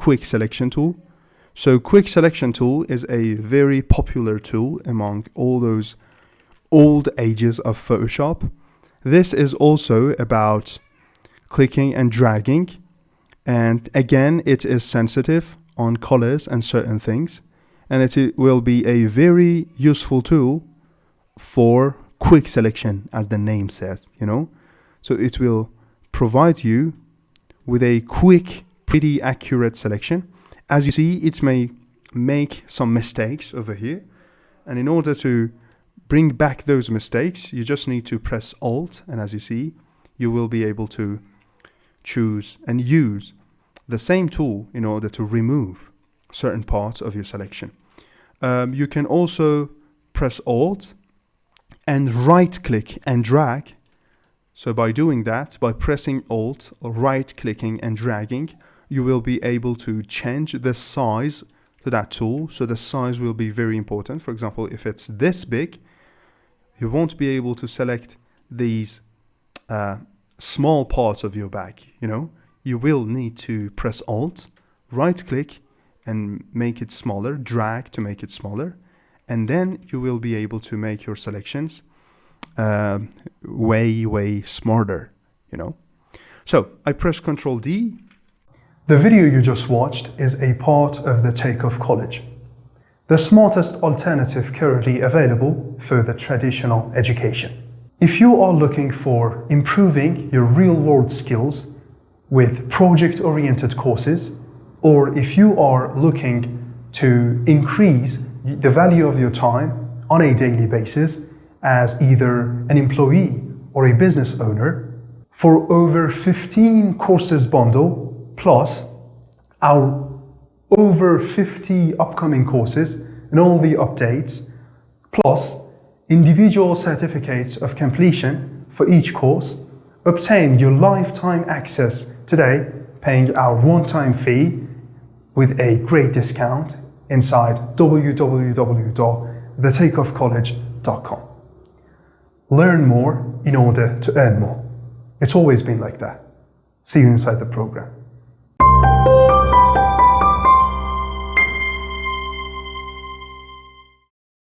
quick selection tool. So quick selection tool is a very popular tool among all those old ages of Photoshop. This is also about clicking and dragging. And again, it is sensitive on colors and certain things. And it will be a very useful tool for quick selection, as the name says, you know. So it will provide you with a quick, pretty accurate selection. As you see, it may make some mistakes over here. And in order to bring back those mistakes, you just need to press Alt. And as you see, you will be able to choose and use the same tool in order to remove certain parts of your selection. You can also press Alt and right click and drag. So by doing that, by pressing Alt, or right clicking and dragging, you will be able to change the size to that tool. So the size will be very important. For example, if it's this big, you won't be able to select these small parts of your bag, you know. You will need to press Alt, right click and make it smaller, drag to make it smaller, and then you will be able to make your selections way smarter, you know. So I press Ctrl D. The video you just watched is a part of the Takeoff College, the smartest alternative currently available for the traditional education. If you are looking for improving your real-world skills with project-oriented courses, or if you are looking to increase the value of your time on a daily basis as either an employee or a business owner, for over 15 courses bundle plus our over 50 upcoming courses and all the updates, plus individual certificates of completion for each course, obtain your lifetime access today, paying our one-time fee with a great discount inside www.thetakeoffcollege.com. Learn more in order to earn more. It's always been like that. See you inside the program.